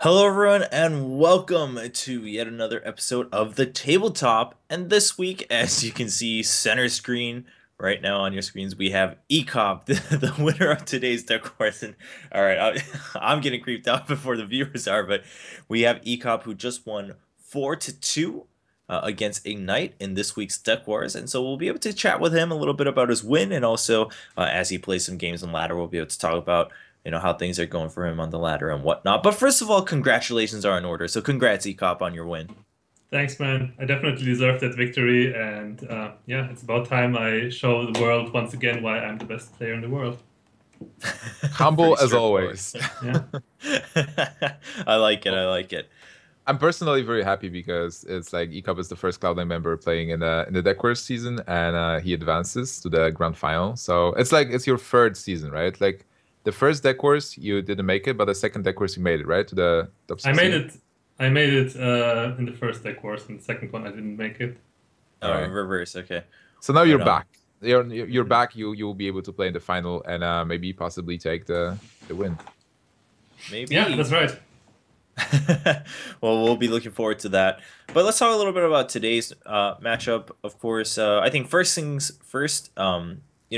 Hello, everyone, and welcome to yet another episode of the Tabletop. And this week, as you can see, center screen right now on your screens, we have Ekop, the winner of today's deck course. And all right, I'm getting creeped out before the viewers are, but we have Ekop who just won 4-2 against Ignite in this week's deck wars. And so we'll be able to chat with him a little bit about his win, and also as he plays some games on ladder, we'll be able to talk about how things are going for him on the ladder and whatnot. But first of all, congratulations are in order. So congrats, Ekop, on your win. Thanks, man. I definitely deserve that victory. And yeah, it's about time I show the world once again why I'm the best player in the world. Pretty Humble as straightforward. always. Yeah. I like it. I like it. I'm personally very happy because it's like Ekop is the first Cloud9 member playing in the deck course season, and he advances to the grand final. So it's like it's your third season, right? Like the first deck course you didn't make it, but the second deck course you made it, right? To the top I made 16. it. I made it in the first deck course, and the second one I didn't make it. All right. Reverse. Okay. So now you're Right on. back. You're back. You'll be able to play in the final and maybe possibly take the win. Yeah, Maybe. that's right. Well, we'll be looking forward to that. But let's talk a little bit about today's matchup. Of course, I think first things first.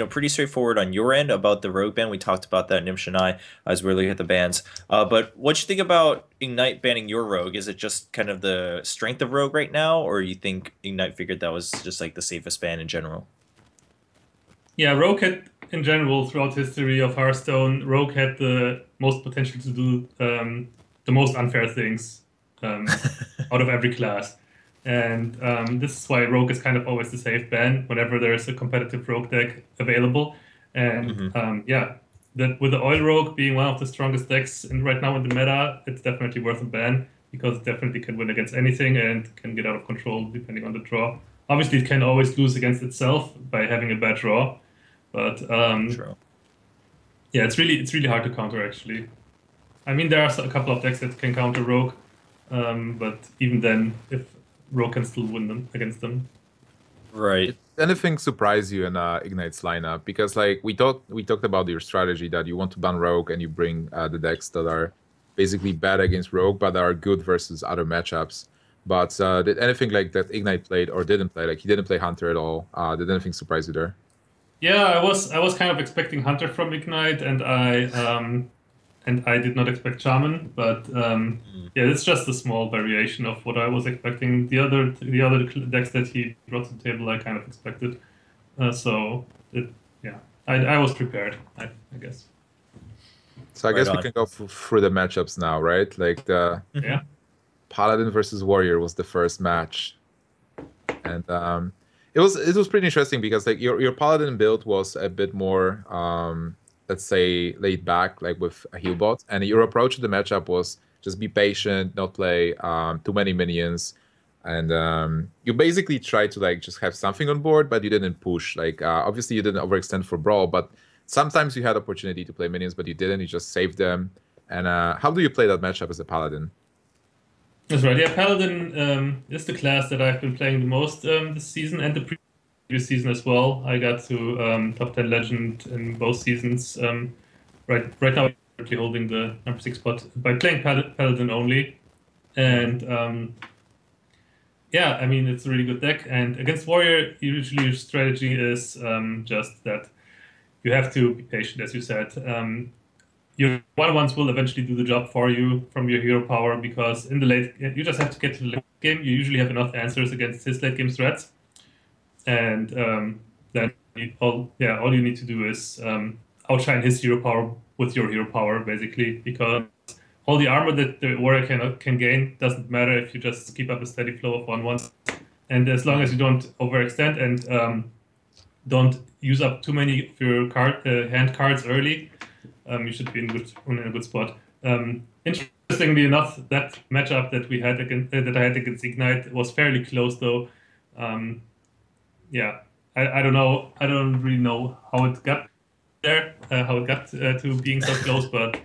Pretty straightforward on your end about the Rogue ban. We talked about that, Gnimsh and I, as we're looking at the bans. But what you think about Ignite banning your Rogue? Is it just kind of the strength of Rogue right now, or you think Ignite figured that was just like the safest ban in general? Yeah, Rogue had, in general, throughout history of Hearthstone, Rogue had the most potential to do the most unfair things out of every class. And this is why Rogue is kind of always the safe ban whenever there's a competitive Rogue deck available. And Hmm. yeah, that with the Oil Rogue being one of the strongest decks right now in the meta, it's definitely worth a ban because it definitely can win against anything and can get out of control depending on the draw. Obviously, it can always lose against itself by having a bad draw, but True. yeah, it's really hard to counter actually. I mean, there are a couple of decks that can counter Rogue, but even then, if Rogue can still win them against them. Right. Did anything surprise you in Ignite's lineup? Because like we talked about your strategy that you want to ban Rogue and you bring the decks that are basically bad against Rogue but are good versus other matchups. But did anything like that Ignite played or didn't play? Like he didn't play Hunter at all. Did anything surprise you there? Yeah, I was kind of expecting Hunter from Ignite, and I did not expect Shaman, but Mm. yeah, it's just a small variation of what I was expecting. The other decks that he brought to the table, I kind of expected. So it, yeah, I was prepared, I guess. So I Right guess we on. can go through the matchups now, right? Like the Yeah. Paladin versus Warrior was the first match, and it was pretty interesting because like your Paladin build was a bit more let's say laid back, like with a heal bot, and your approach to the matchup was just be patient, not play too many minions, and you basically tried to like just have something on board, but you didn't push. Like obviously you didn't overextend for brawl, but sometimes you had opportunity to play minions, but you didn't. You just saved them. And how do you play that matchup as a Paladin? That's right. Yeah, Paladin is the class that I've been playing the most this season and the previous season as well. I got to top 10 legend in both seasons. Right now, I'm currently holding the number 6 spot by playing Paladin only. Hmm. And yeah, I mean, it's a really good deck. And against Warrior, usually your strategy is just that you have to be patient, as you said. Your one-ones will eventually do the job for you from your hero power because in the late, you just have to get to the late game. You usually have enough answers against his late game threats, and then all you need to do is outshine his hero power with your hero power, basically, because all the armor that the warrior can gain doesn't matter if you just keep up a steady flow of one-ones, and as long as you don't overextend and don't use up too many of your hand cards early, you should be in a good spot. Interestingly enough, that matchup that we had that I had against Ignite was fairly close, though. Um, yeah, I don't know. I don't really know how it got there, how it got to being so close, but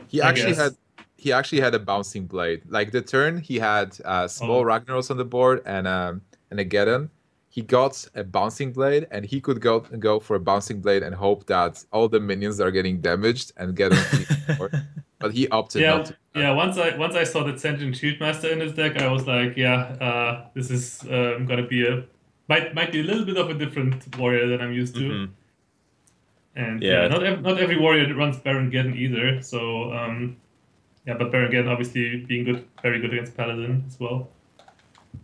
He I actually had guess. he actually had a bouncing blade. Like the turn he had small Oh, Ragnaros on the board and a Geddon. He got a bouncing blade and he could go for a bouncing blade and hope that all the minions are getting damaged and Geddon finished the board. But he opted not yeah. to. yeah, once I saw that Sentient Shieldmaster in his deck, I was like, yeah, this is gonna be a might be a little bit of a different warrior than I'm used to. Hmm. And yeah, Yeah, not every warrior runs Baron Geddon either. So yeah, but Baron Geddon obviously being good, very good against Paladin as well.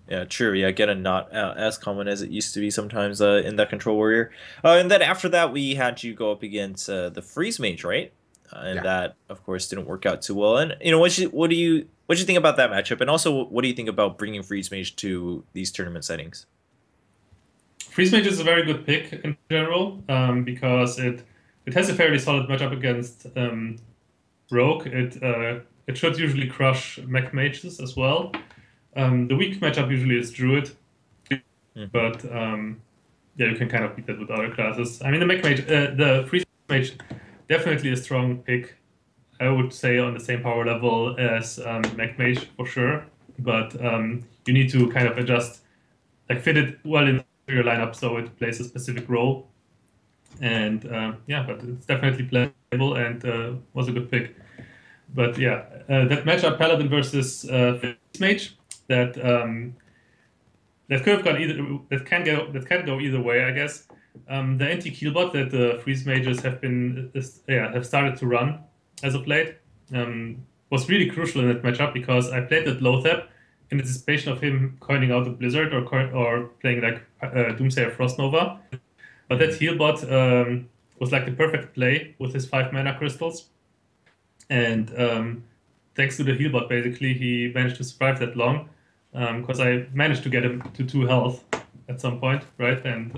yeah, true. Yeah, again, not as common as it used to be sometimes in that Control Warrior. And then after that, we had you go up against the Freeze Mage, right? And Yeah. that, of course, didn't work out too well. And what do you think about that matchup? And also, what do you think about bringing Freeze Mage to these tournament settings? Freeze Mage is a very good pick in general because it has a fairly solid matchup against Rogue. It should usually crush mech mages as well. The weak matchup usually is Druid, Hmm. but yeah, you can kind of beat that with other classes. I mean, the Freeze Mage, definitely a strong pick. I would say on the same power level as mech mage for sure, but you need to kind of adjust, like fit it well into your lineup so it plays a specific role. And yeah, but it's definitely playable and was a good pick. But yeah, that matchup Paladin versus Face Mage that that could have gone either that can go either way, I guess. The anti kill bot that the freeze mages have started to run as of late was really crucial in that matchup because I played that low tap in anticipation of him coining out a blizzard or playing like Doomsayer Frost Nova. But that Hmm. heal bot was like the perfect play with his 5 mana crystals. And thanks to the heal bot, basically, he managed to survive that long. Because I managed to get him to 2 health at some point, right? And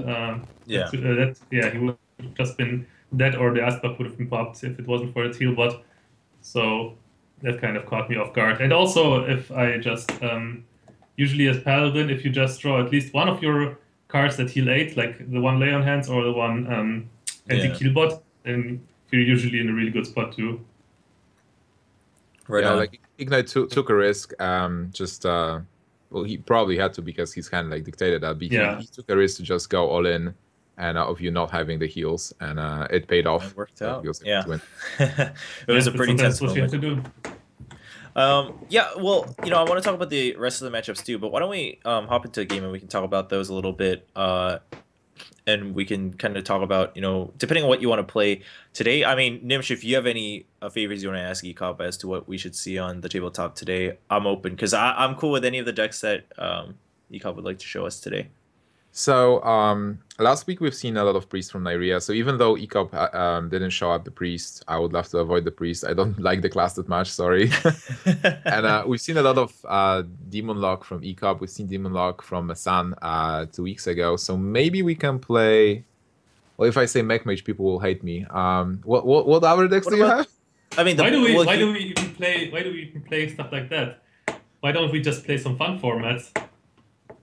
Yeah. yeah, he would have just been dead, or the Asbach would have been popped if it wasn't for the heal bot. So that kind of caught me off guard. And also, if I just usually as Paladin, if you just draw at least one of your cards that heal 8, like the one Lay on Hands or the one anti Yeah. kill bot, then you're usually in a really good spot too. Right Yeah, on. like Ignite took a risk. Just well, he probably had to because he's kind of like dictated that. But he, Yeah, he took a risk to just go all in, and of you not having the heals, and it paid It off. worked So he out. was able Yeah. to win. It was yeah, a but pretty sometimes tense what you have moment. to do. Yeah, well, I want to talk about the rest of the matchups too, but why don't we hop into a game and we can talk about those a little bit, and we can kind of talk about, depending on what you want to play today. I mean, Nimsh, if you have any favors you want to ask Ekop as to what we should see on the tabletop today, I'm open because I'm cool with any of the decks that Ekop would like to show us today. So last week we've seen a lot of priests from Nyria. So even though Ekop didn't show up the priest, I would love to avoid the priest. I don't like the class that much. Sorry. And we've seen a lot of Demon Lock from Ekop. We've seen Demon Lock from Masan 2 weeks ago. So maybe we can play. Well, if I say Mech Mage, people will hate me. What other decks What do you about? have? I mean, well, Why do we even play stuff like that? Why don't we just play some fun formats?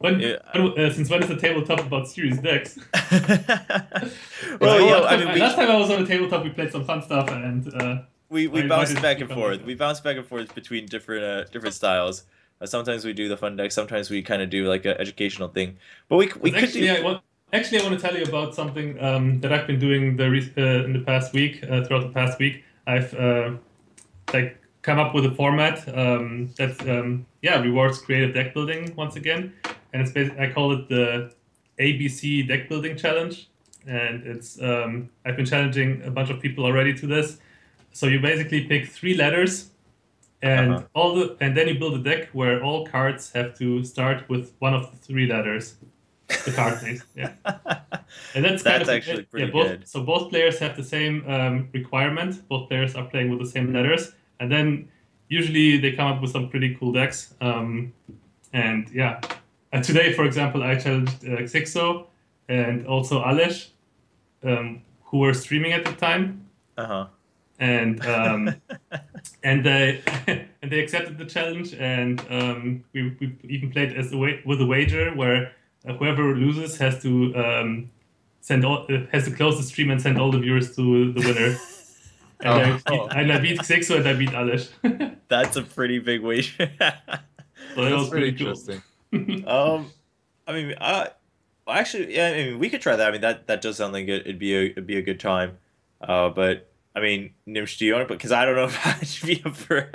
yeah. Since when is the tabletop about serious decks? Well, Last I time, mean, last time I was on the tabletop, we played some fun stuff, and we why bounced did it back and become like forth. that? We bounced back and forth between different styles. Sometimes we do the fun deck. Sometimes we kind of do like an educational thing. But we Because could do. actually I want to tell you about something that I've been doing in the past week. Throughout the past week, I've like come up with a format that yeah rewards creative deck building once again, and it's I call it the ABC deck building challenge, and it's I've been challenging a bunch of people already to this. So you basically pick 3 letters Uh-huh. and then you build a deck where all cards have to start with one of the 3 letters. The card names, yeah, and that's kind That's of actually yeah. pretty good. Both players have the same requirement. Both players are playing with the same letters, and then usually they come up with some pretty cool decks. And yeah, today, for example, I challenged Xixo and also Alesh, who were streaming at the time, Uh-huh. and and they and they accepted the challenge, and we even played with a wager where whoever loses has to has to close the stream and send all the viewers to the winner. And Oh, I beat Xixo and I beat Alish. That's a pretty big wager. So that that's was pretty pretty cool. interesting. Um, I mean, actually, yeah, I mean, we could try that. I mean, that does sound like it'd be a good time. But I mean, Nimsh, do you want to? Because I don't know if I'd be up for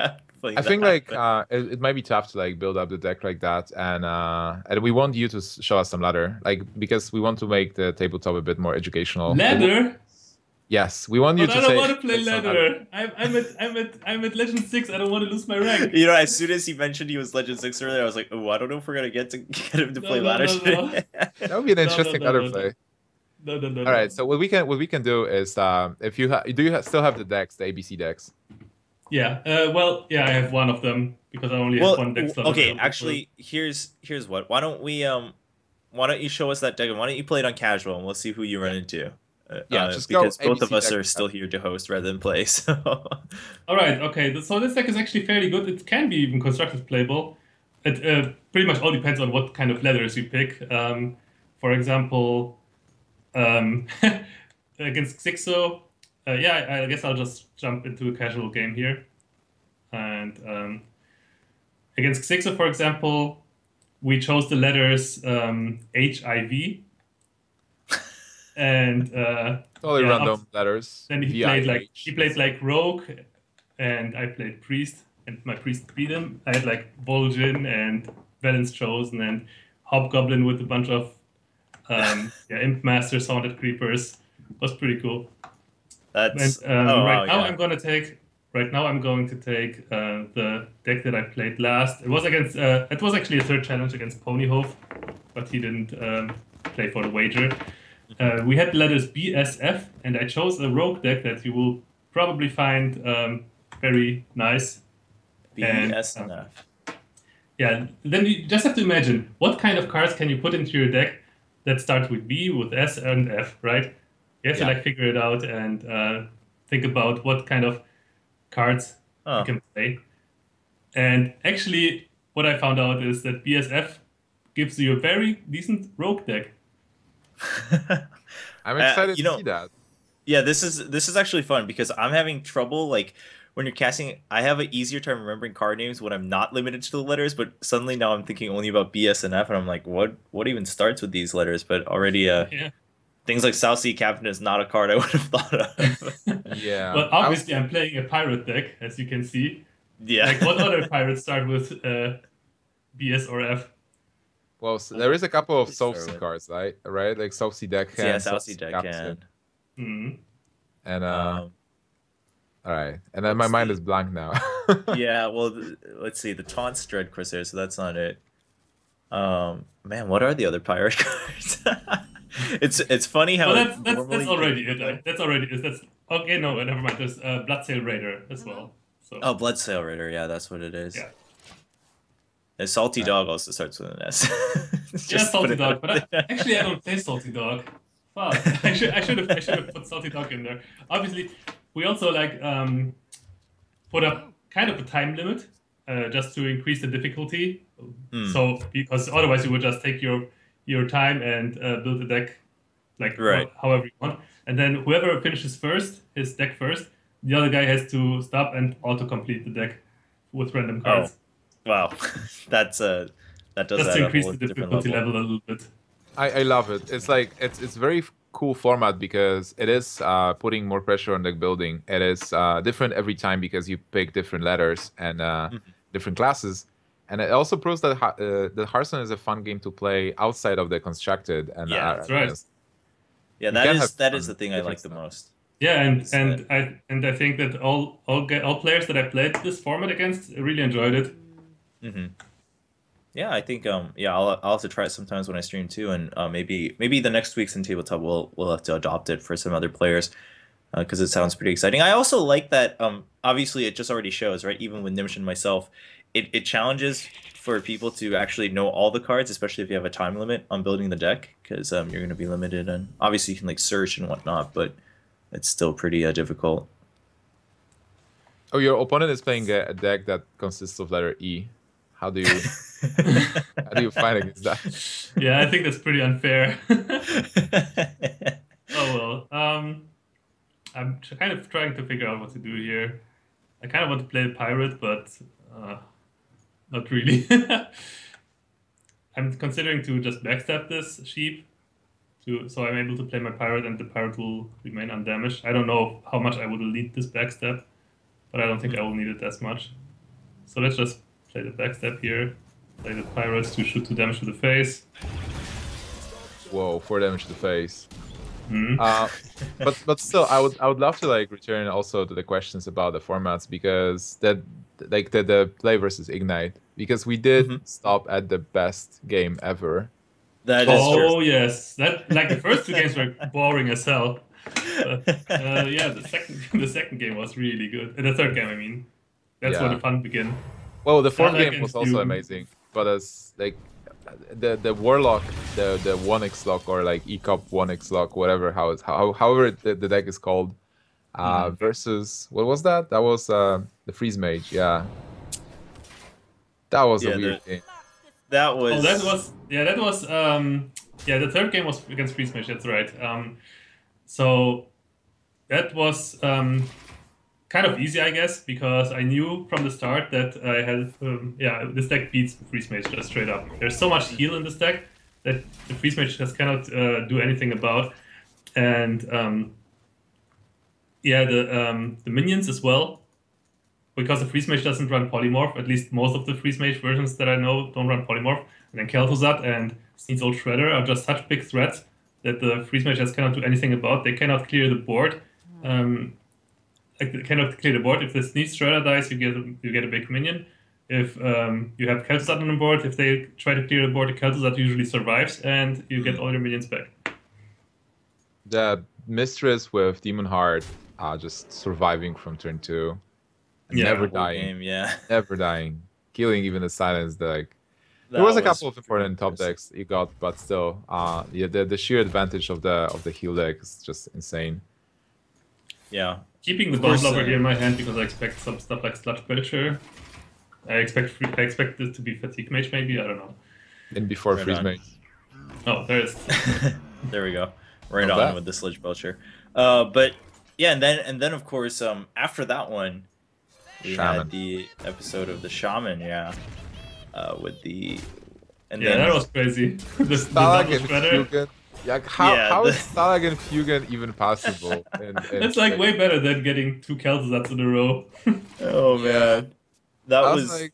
playing I think that. like it might be tough to like build up the deck like that, and we want you to show us some ladder, like because we want to make the tabletop a bit more educational. Ladder? Yes, we want you But to I don't say want to play say some ladder. ladder. I'm at Legend 6. I don't want to lose my rank. As soon as he mentioned he was Legend 6 earlier, I was like, oh, I don't know if we're gonna get him to No, play no, ladder no, no. today. That would be an No, no, interesting no, ladder no, no. play. No, no, no, All right, no. so what we can do is if you still have the decks, the ABC decks. Yeah. Well, yeah, I have one of them because I only have Well, one deck slot okay, available for it. actually, here's what. Why don't you show us that deck and why don't you play it on casual and we'll see who you run into. Yeah, just go Because both of ABC us deck. are still here to host rather than play. So All right. Okay. So this deck is actually fairly good. It can be even constructed playable. It pretty much all depends on what kind of letters you pick. For example, um, against Xixo, yeah, I guess I'll just jump into a casual game here. And against Xixo, for example, we chose the letters HIV, and Totally yeah, random letters. then he VIH. played like Rogue, and I played Priest, and my Priest beat him. I had like Vol'jin and Valen's Chosen and Hobgoblin with a bunch of yeah, Imp Masters, Haunted Creepers. Was pretty cool. And that's oh wow, right now yeah. I'm going to take the deck that I played last. It was against it was actually a third challenge against Ponyhoof, but he didn't play for the wager. We had the letters BSF, and I chose a rogue deck that you will probably find very nice. And BSNF. yeah, then you just have to imagine what kind of cards can you put into your deck that starts with B, with S, and F, right? You have to Yeah. like figure it out and think about what kind of cards you Oh. can play. And actually, what I found out is that BSF gives you a very decent rogue deck. I'm excited You to know, see that. yeah, this is actually fun because I'm having trouble like when you're casting. I have an easier time remembering card names when I'm not limited to the letters, but suddenly now I'm thinking only about BS and F, and I'm like, what even starts with these letters? But already, Yeah. things like South Sea Captain is not a card I would have thought of. Yeah. Well, obviously, I'm playing a pirate deck, as you can see. Yeah. Like, what other pirates start with BS or F? Well, there is a couple of Let's South start Sea with- cards, right? Right, like South Sea Yeah, Deckhand, South South Sea Sea deck Captain, can. Hmm. and Um, all right, and then my what's mind the? is blank now. Yeah, well, let's see. The Taunt's Dread Corsair, so that's not it. Man, what are the other pirate cards? It's funny how Well, that's normally already it. like, That's already it. That's okay. No, never mind. There's Bloodsail Raider as well. So oh, Bloodsail Raider, yeah, that's what it is. yeah, And Salty Right. Dog also starts with an S. yeah, Just put Salty it Dog. out But there. actually, I don't play Salty Dog. Fuck. I should have put Salty Dog in there. Obviously, we also like put up kind of a time limit just to increase the difficulty. Hmm. So because otherwise you would just take your time and build a deck like Right. however you want, and then whoever finishes first, his deck first, the other guy has to stop and auto complete the deck with random cards, Wow, that's that does just add to a increase whole the different difficulty level. level a little bit. I love it. It's like it's very cool format because it is putting more pressure on deck building. It is different every time because you pick different letters and Mhm. different classes, and it also proves that that Hearthstone is a fun game to play outside of the constructed. And Yeah, That's right. Yeah, You can have that is fun, the thing I different like the stuff. most. Yeah, Is that and I think that all players that I played this format against really enjoyed it. hmm Yeah, I think yeah, I'll have to try it sometimes when I stream too, and maybe the next weeks in tabletop we'll have to adopt it for some other players because it sounds pretty exciting. I also like that obviously it just already shows, right? Even with Gnimsh and myself, it challenges for people to actually know all the cards, especially if you have a time limit on building the deck, because you're going to be limited, and obviously you can like search and whatnot, but it's still pretty difficult. Oh, your opponent is playing a deck that consists of letter E. How do you how do you fight against that? Yeah, I think that's pretty unfair. Oh well. I'm kind of trying to figure out what to do here. I kind of want to play a pirate, but not really. I'm considering to just backstab this sheep, so I'm able to play my pirate, and the pirate will remain undamaged. I don't know how much I would lead this backstab, but I don't think I will need it as much. So let's just play the backstep here. Play the pirates to shoot 2 damage to the face. Whoa, 4 damage to the face. Hmm. But still, I would love to like return also to the questions about the formats, because that like the play versus Ignite, because we did Mhm. stop at the best game ever. That is true. Oh yes, that like the first 2 games were boring as hell. But yeah, the second game was really good. The third game, I mean, that's where Yeah. the fun began. Well, the fourth Stalag game and was also Fugen. amazing, but as like the Warlock, the 1x lock, or like Ekop 1x lock, whatever however the deck is called, versus what was that? That was the Freeze Mage. Yeah, that was a Yeah, weird game. that Oh, that was was that was yeah, the third game was against Freeze Mage. That's right. So that was kind of easy, I guess, because I knew from the start that I had yeah, this deck beats the Freeze Mage just straight up. There's so much heal in this deck that the Freeze Mage just cannot do anything about, and yeah, the minions as well. Because the Freeze Mage doesn't run Polymorph, at least most of the Freeze Mage versions that I know don't run Polymorph. And then Kel'Thuzad and Sneed's Old Shredder are just such big threats that the Freeze Mage just cannot do anything about. They cannot clear the board. Like they cannot clear the board. If the Sneed Shredder dies, you get a big minion. If you have Kel'Thuzad on the board, if they try to clear the board, the Kel'Thuzad usually survives, and you get all your minions back. The Mistress with Demon Heart, just surviving from turn 2, and Yeah, never whole dying, game, yeah. never dying, killing even the silence. Like there That was a was couple of important top impressive. decks you got, but still, yeah, the sheer advantage of the heal deck is just insane. Yeah. Keeping the Of course, Bone Lover here in my hand because I expect some stuff like Sludge Belcher. I expect this to be Fatigue Mage, maybe. I don't know. And before Right Freeze on. Mage. Oh, there is. There we go. Right Not on bad. with the Sludge Belcher. But yeah, and then of course, after that one, we Shaman. had the episode of the Shaman, yeah. With the Yeah, then that was crazy. the Stalag double and shredder. Fugen. Like how Yeah, how the- is Stalag and Fugen even possible? It's like way better than getting 2 Kel'Thuzad in a row. oh Yeah. man. That I was was like,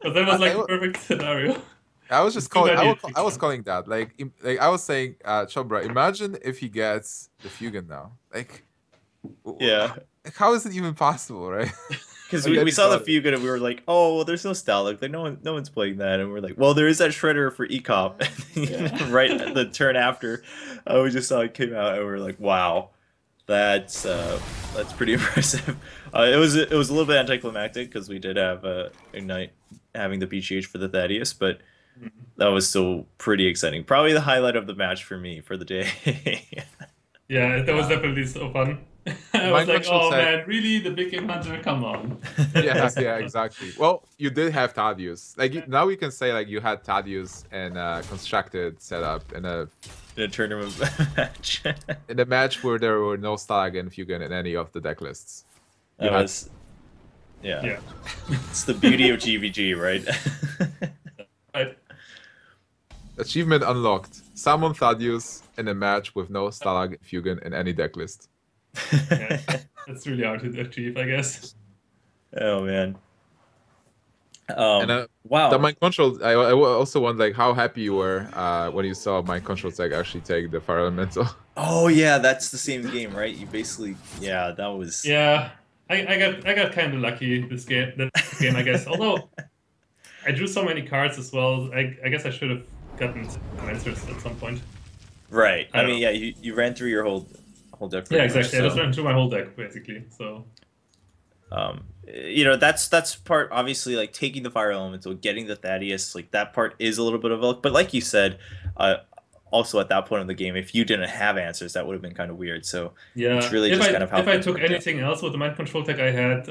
But that was like I- the perfect scenario. I was just Too calling. many I was things. calling that. Like I was saying, Chobra. Imagine if he gets the Fugen now. Like, yeah. how is it even possible, right? Because And we, then we he saw the got it. Fugan and we were like, oh, well, there's no Stalag. Like, no one's playing that. And we're like, well, there is that Shredder for Ekop. Yeah. Right at the turn after, we just saw it came out and we were like, wow, that's pretty impressive. It was a little bit anticlimactic because we did have Ignite having the BGH for the Thaddeus, but that was still pretty exciting. Probably the highlight of the match for me for the day. Yeah, that was Yeah. definitely so fun. I was Mind like, control oh said- man, really? The big game hunter? Come on. Yeah, exactly. Well, you did have Thaddeus. Like now we can say like you had Thaddeus and constructed setup in a tournament match. match where there were no Stalag and Fugen in any of the deck lists. You That had- was, yeah. Yeah. It's the beauty of GVG, right? Right. Achievement unlocked. Summon Thaddeus in a match with no Stalag and Fugen in any deck list. Yeah. That's really hard to achieve, I guess. Oh man. And Wow. the mind control. I also wonder like how happy you were when you saw mind control tech actually take the fire elemental. Oh yeah, that's the same game, right? You basically, yeah, that was. Yeah, I got kind of lucky that game, I guess. Although I drew so many cards as well, I guess I should have gotten some answers at some point. Right. I I don't mean, know. yeah, you ran through your whole deck. Yeah, pretty much, exactly. I just so, ran through my whole deck basically. So that's part obviously like taking the fire elemental, getting the Thaddeus, like that part is a little bit of luck. But like you said, also at that point in the game, if you didn't have answers, that would have been kind of weird. So yeah, it's really if just I kind of how if I things took worked out. anything else with the mind control tech, I had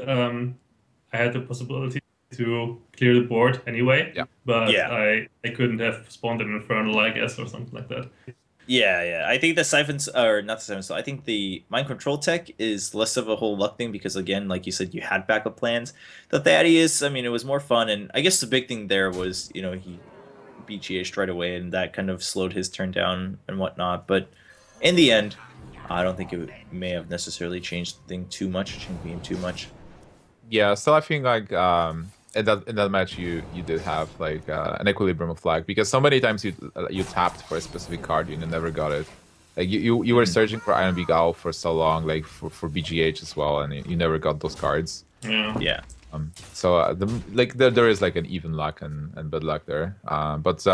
the possibility to clear the board anyway. Yeah. But Yeah. I couldn't have spawned an infernal, I guess, or something like that. Yeah. I think the siphons, or not the siphons. I think the mind control tech is less of a whole luck thing because, again, like you said, you had backup plans. The Thaddeus, I mean, it was more fun, and I guess the big thing there was, he BGH'd right away, and that kind of slowed his turn down and whatnot. But in the end, I don't think it may have necessarily changed the thing too much, changed the game too much. Yeah, so I think like in that match you did have like an equilibrium of luck because so many times you tapped for a specific card and you never got it. Like you were Mhm. searching for Iron Beagle for so long, like for BGH as well, and you never got those cards. Yeah. Yeah. So there is like an even luck and bad luck there. But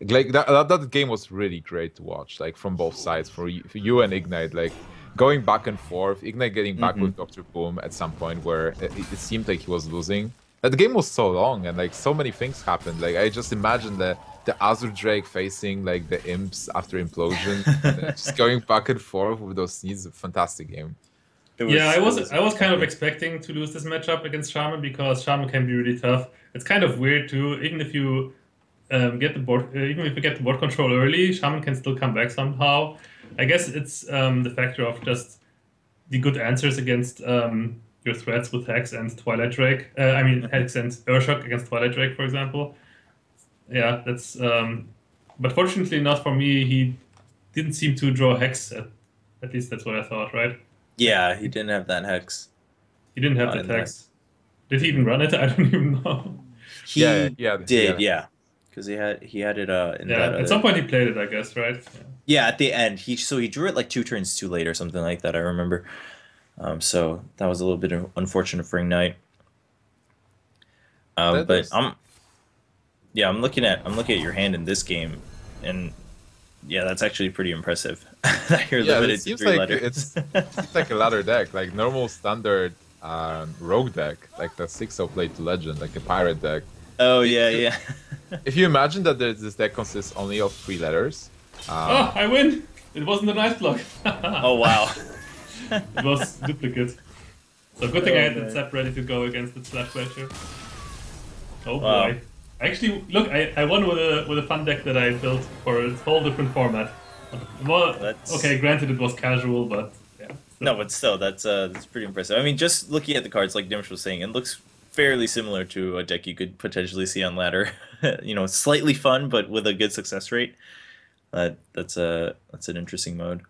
like that game was really great to watch, like from both sides for you and Ignite, like going back and forth. Ignite getting back Hmm. with Doctor Boom at some point where it seemed like he was losing. That game was so long and like so many things happened. Like I just imagine the Azure Drake facing like the imps after implosion, and then just going back and forth with those scenes. A fantastic game. Yeah, I It was was I was kind of lovely. expecting to lose this matchup against Shaman because Shaman can be really tough. It's kind of weird too. Even if you get the board, even if you get the board control early, Shaman can still come back somehow. I guess it's the factor of just the good answers against your threats with Hex and Twilight Drake. I mean Mhm. Hex and Urshock against Twilight Drake, for example. Yeah, that's. But fortunately, not for me. He didn't seem to draw Hex. At least that's what I thought, right? Yeah, he didn't have that hex He didn't have the in there. Hex. Did he even Mhm. run it? I don't even know. Yeah, He yeah, he did, had. yeah, because he had it in that Yeah, at some point he played it, I guess, right? Yeah. yeah, at the end he drew it like 2 turns too late or something like that. I remember. So that was a little bit unfortunate for Ignite. But There's yeah, I'm looking at your hand in this game, and yeah, that's actually pretty impressive that you're Yeah, it limited to seems three like letters. it's like a ladder deck, like normal standard rogue deck, like the 6 of Blade to Legend, like a pirate deck. Oh If yeah, you yeah. if you imagine that this deck consists only of 3 letters, Oh, um, I win! It wasn't a nice block. Oh wow. It was duplicate. So good thing I Oh had the man. Zap ready to go against the Slash Slasher. Oh Wow. boy. Actually, look, I won with a fun deck that I built for a whole different format. Well, That's okay, granted it was casual, but yeah, No, still. but still, that's pretty impressive. I mean, just looking at the cards, like Gnimsh was saying, it looks fairly similar to a deck you could potentially see on ladder. Slightly fun, but with a good success rate. That's an interesting mode.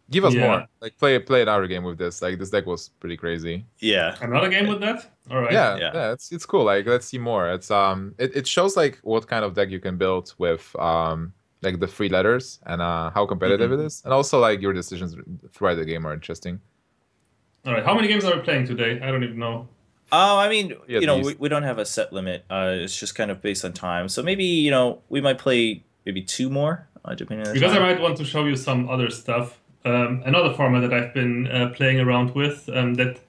give us more. Yeah. Like play another game with this. Like this deck was pretty crazy. Yeah, Another game with that? Alright. Yeah, yeah. yeah, it's cool. Like let's see more. It shows like what kind of deck you can build with like the 3 letters and how competitive Hmm. it is, and also like your decisions throughout the game are interesting. Alright, how many games are we playing today? I don't even know. Oh, I mean, Yeah, at we, least. we don't have a set limit. It's just kind of based on time. So maybe, we might play maybe two more, depending on the Because I time. might want to show you some other stuff. Another format that I've been playing around with that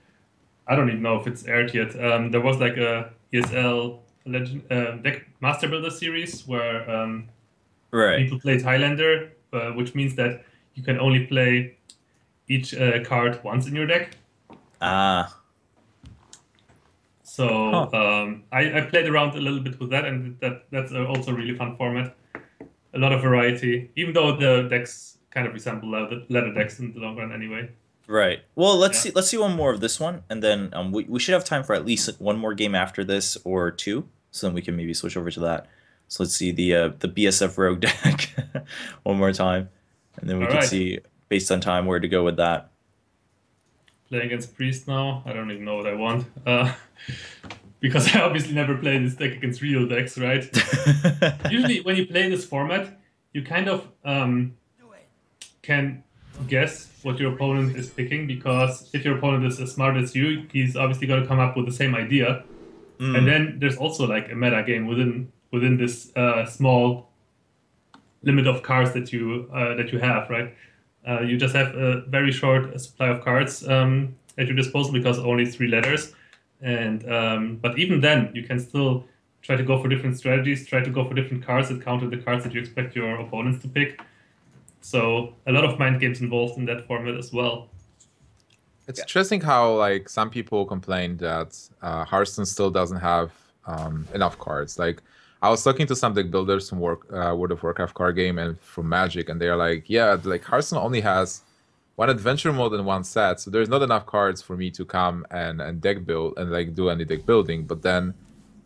I don't even know if it's aired yet. There was like a ESL Legend, deck Master Builder series where Right. people play Highlander, which means that you can only play each card once in your deck. Ah. So Huh. I played around a little bit with that, and that's also a really fun format. A lot of variety, even though the decks kind of resemble ladder decks in the long run anyway. Right. Well, let's Yeah. see. Let's see one more of this one, and then we should have time for at least one more game after this or two, so then we can maybe switch over to that. So let's see the BSF Rogue deck one more time, and then we All could right. see based on time where to go with that. Playing against Priest now. I don't even know what I want. Because I obviously never played this deck against real decks, right? Usually, when you play this format, you kind of can guess what your opponent is picking because if your opponent is as smart as you, he's obviously going to come up with the same idea. And Mm, then there's also like a meta game within this small limit of cards that you have, right? You just have a very short supply of cards at your disposal because only 3 letters, and but even then, you can still try to go for different strategies, try to go for different cards that counter the cards that you expect your opponents to pick. So a lot of mind games involved in that format as well. It's yeah. interesting how like some people complain that Hearthstone still doesn't have enough cards. Like I was talking to some deck builders from World of Warcraft card game and from Magic, and they're like, yeah, like Hearthstone only has one adventure mode and one set, so there's not enough cards for me to come and deck build and like do any deck building. But then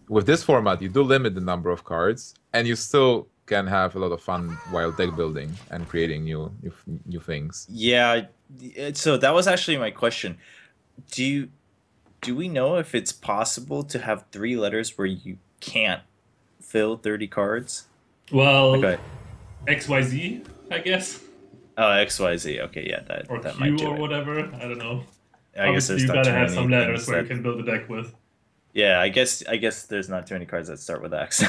with this format, you do limit the number of cards, and you still can have a lot of fun while deck building and creating new things. Yeah. So that was actually my question. Do you? do we know if it's possible to have 3 letters where you can't fill 30 cards? Well, Okay. XYZ, I guess, Oh, XYZ. Okay, yeah, or that might Q do or it. whatever. I don't know. I guess Obviously, there's you not gotta too have some many letters things where you that. can build a deck with. Yeah, I guess there's not too many cards that start with X.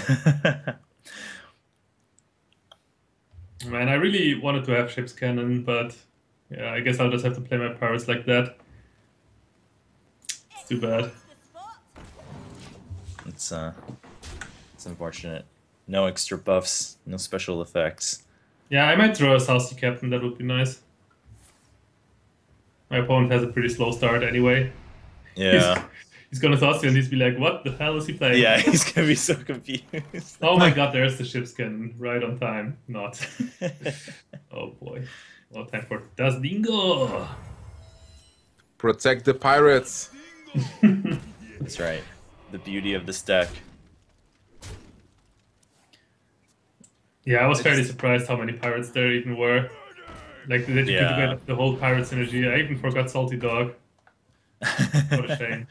Man, I really wanted to have ship's cannon, but yeah, I guess I'll just have to play my pirates like that. It's too bad. It's it's unfortunate. No extra buffs, no special effects. Yeah, I might throw a South Sea Captain, that would be nice. My opponent has a pretty slow start anyway. He's Yeah. he's gonna toss you and he's be like, what the hell is he playing? Yeah, he's gonna be so confused. Oh my god, there's the ship's cannon, right on time. Not. Oh boy. Well, time for Das Dingo! Protect the pirates. That's right. The beauty of this deck. Yeah, I was fairly surprised how many pirates there even were. Like, that you could get the whole pirate synergy. I even forgot Salty Dog. What a shame.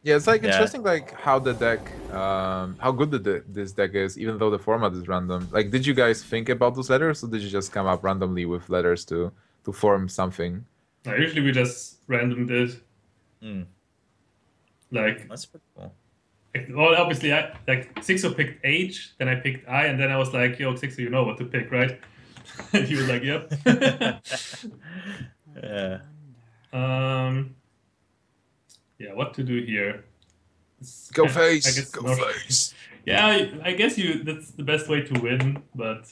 Yeah, it's like Yeah. interesting, like how the deck, how good this deck is, even though the format is random. Like, did you guys think about those letters, or did you just come up randomly with letters to form something? Now, usually we just randomed it. Mm, Like, that's pretty cool. well, obviously, Sixo picked H, then I picked I, and then I was like, yo, Sixo, you know what to pick, right? And he was like, yep. Yeah. Yeah, what to do here? Go I face, guess go not- face. Yeah, I guess that's the best way to win, but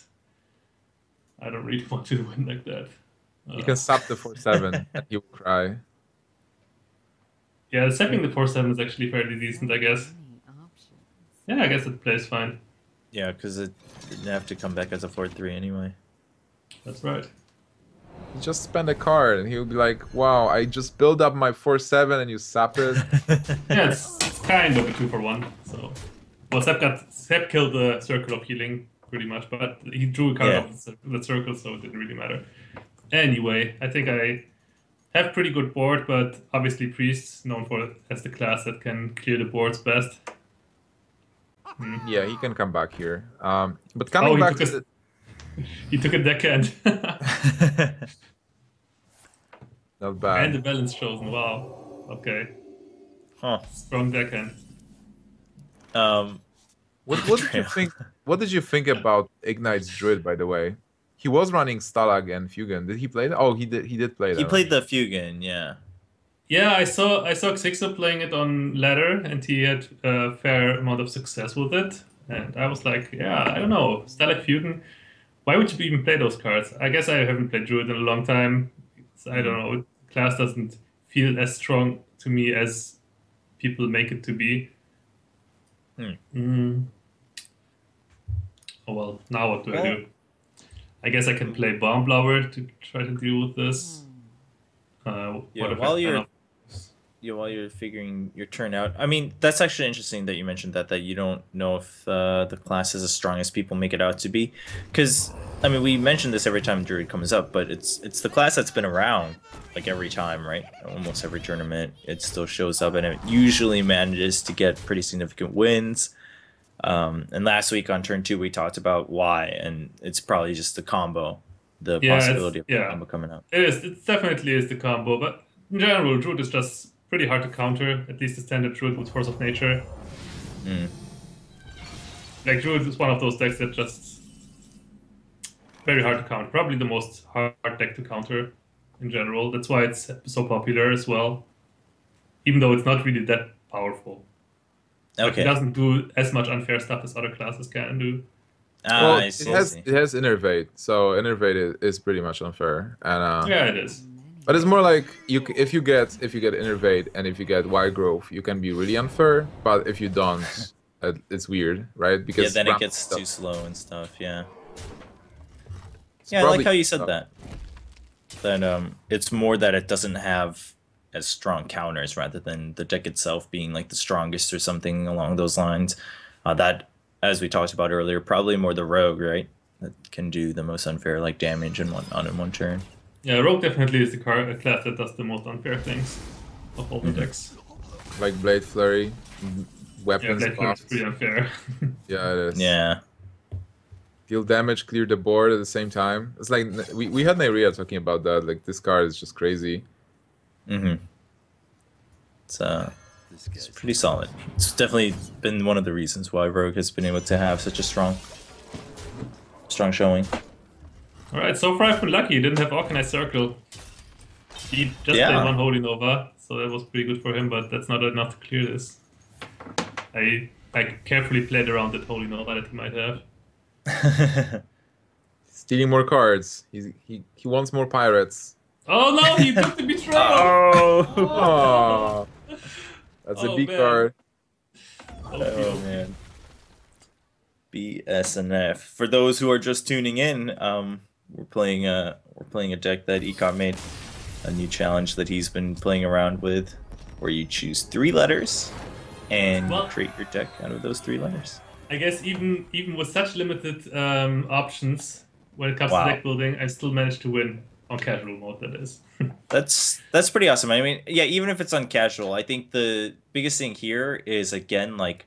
I don't really want to win like that. You can sub the 4/7 and he will cry. Yeah, sapping the 4/7 is actually fairly decent, I guess. Yeah, I guess it plays fine. Yeah, because it didn't have to come back as a 4/3 anyway. That's right. You just spend a card and he'll be like, wow, I just build up my 4/7 and you sap it. Yeah, it's kind of a 2-for-1. So, well, Sepp killed the circle of healing pretty much, but he drew a card Yeah. off the circle, so it didn't really matter. Anyway, I think I have pretty good board, but obviously Priest known for as the class that can clear the boards best. Yeah, he can come back here. But Oh, coming he back took to He took a deckhand. not And bad. the balance chosen. Wow. Okay. Huh. Strong deckhand. What did you think? What did you think about Ignite's Druid, by the way? He was running Stalag and Fugan. Did he play that? Oh, he did. He did play that. He played the Fugan, yeah. Yeah, I saw Xixo playing it on ladder, and he had a fair amount of success with it. And I was like, yeah, I don't know, Stalag Fusion. Why would you even play those cards? I guess I haven't played Druid in a long time. So I don't know. Class doesn't feel as strong to me as people make it to be. Oh well, now what do I do? I guess I can play Bomb Blower to try to deal with this. Yeah, What if I while turn you're off- while you're figuring your turn out, I mean, that's actually interesting that you mentioned that you don't know if the class is as strong as people make it out to be, because I mean, we mention this every time Druid comes up, but it's the class that's been around like every time, right? Almost every tournament, it still shows up, and it usually manages to get pretty significant wins. And last week on turn 2, we talked about why, and it's probably just the combo, the Yeah, possibility of the yeah. combo coming up. It definitely is the combo, but in general, Druid is just pretty hard to counter, at least the standard Druid with Force of Nature. Like, Druid is one of those decks that just very hard to counter. Probably the most hard deck to counter in general. That's why it's so popular as well. Even though it's not really that powerful. Like, Okay. it doesn't do as much unfair stuff as other classes can do. Well, I it see. I see. has Innervate, so Innervate is pretty much unfair. And Yeah, it is. but it's more like if you get Innervate and if you get Wide Growth, you can be really unfair. But if you don't, it's weird, right? Because Yeah, then it ramp gets stuff- too slow and stuff. Yeah. it's Yeah, I like probably- how you said that. That it's more that it doesn't have as strong counters rather than the deck itself being like the strongest or something along those lines. That, as we talked about earlier, probably more the rogue, right? That can do the most unfair like damage and whatnot in one turn. Yeah, Rogue definitely is the class that does the most unfair things of all the decks. like Blade Flurry, Yeah, weapons Blade Flare is pretty buffs. unfair. Yeah, it is. Yeah. Deal damage, clear the board at the same time. It's like we had Nyria talking about that. Like this card is just crazy. Mm-hmm. It's pretty solid. It's definitely been one of the reasons why Rogue has been able to have such a strong showing. Alright, so far I've been lucky. He didn't have Organized Circle. He just played one Holy Nova, so that was pretty good for him, but that's not enough to clear this. I carefully played around that Holy Nova that he might have. Stealing more cards. He wants more pirates. Oh no, he took the betrayal! Oh, that's a B card. Oh man. BSNF. For those who are just tuning in, we're playing a deck that Ekop made, a new challenge that he's been playing around with, where you choose 3 letters and create your deck out of those 3 letters. I guess even with such limited options when it comes to deck building, I still managed to win on casual mode. That is. That's pretty awesome. I mean, yeah, even if it's on casual, I think the biggest thing here is, again, like,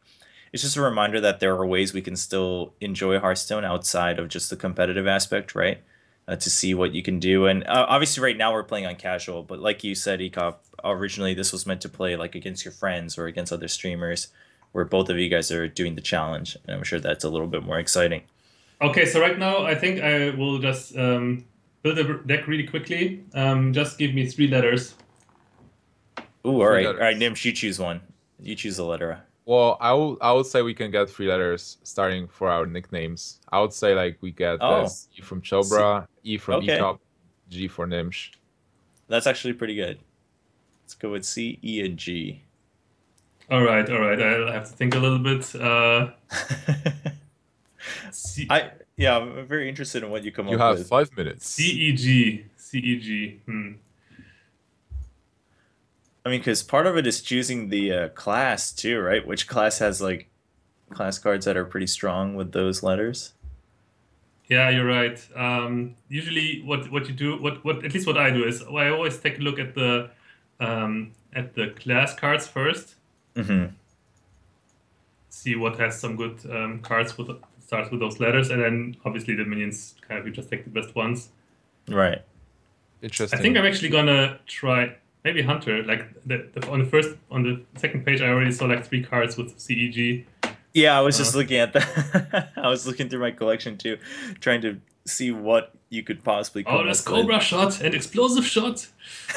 it's just a reminder that there are ways we can still enjoy Hearthstone outside of just the competitive aspect, right? To see what you can do. And obviously right now we're playing on casual, but like you said, Ekop, originally this was meant to play like against your friends or against other streamers, where both of you guys are doing the challenge. And I'm sure that's a little bit more exciting. Okay, so right now I think I will just build a deck really quickly. Just give me 3 letters. Ooh, all right. All right, Gnimsh, you choose one. You choose a letter. Well, I would say we can get 3 letters starting for our nicknames. I would say like we get C from Chobra, E from Ekop, G for Gnimsh. That's actually pretty good. Let's go with C, E, and G. All right. I'll have to think a little bit. I'm very interested in what you come up with. You have 5 minutes. C-E-G. I mean, because part of it is choosing the class too, right? Which class has like class cards that are pretty strong with those letters? Yeah, you're right. Usually, what you do, what at least what I do is I always take a look at the class cards first. Mm-hmm. See what has some good cards with starts with those letters, and then obviously the minions kind of you just take the best ones. Right. Interesting. I think I'm actually gonna try. Maybe Hunter, like on the second page, I already saw like 3 cards with CEG. Yeah, I was just looking at that. I was looking through my collection too, trying to see what you could possibly come up with. There's Cobra shot and explosive shot.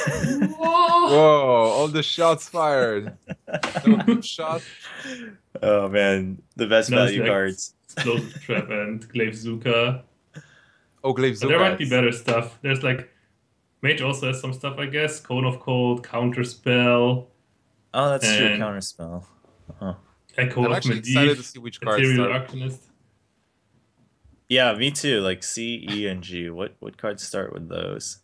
Whoa! All the shots fired. No shot. Oh man, the best value cards. Explosive trap and Glaive Zuka. Oh, Glaive Zuka. There might be better stuff. There's like. Mage also has some stuff, I guess. Cone of Cold, Counterspell. Oh, that's true. Counterspell. Echo I'm of actually Medivh, excited to see which cards Ethereal start. Arcanist. Yeah, me too. Like C, E, and G. What cards start with those?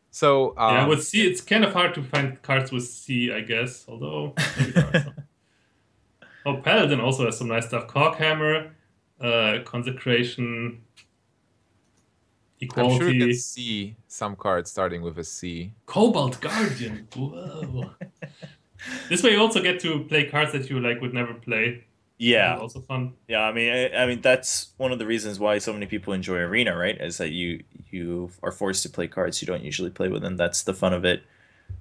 So yeah, with C, it's kind of hard to find cards with C, I guess. Although maybe there are some. Oh, Paladin also has some nice stuff. Corkhammer, Consecration. Equality. I'm sure you can see some cards starting with a C. Cobalt Guardian. Whoa. This way you also get to play cards that you like would never play. Yeah. Also fun. Yeah, I mean that's one of the reasons why so many people enjoy Arena, right? Is that you are forced to play cards you don't usually play with, and that's the fun of it.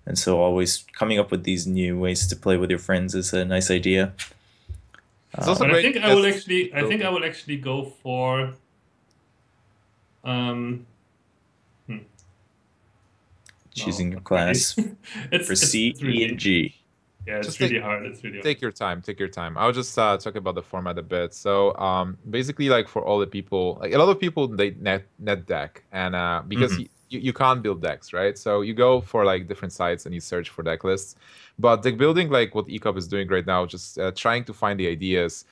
And so always coming up with these new ways to play with your friends is a nice idea. It's also but great. I think I will actually go for choosing a class for C, E, and G. Yeah, it's really hard. It's really hard. Take your time. Take your time. I'll just talk about the format a bit. So, basically, like for all the people, like a lot of people, they net deck, and because you can't build decks, right? So you go for like different sites and you search for deck lists. But deck building, like what Ekop is doing right now, just trying to find the ideas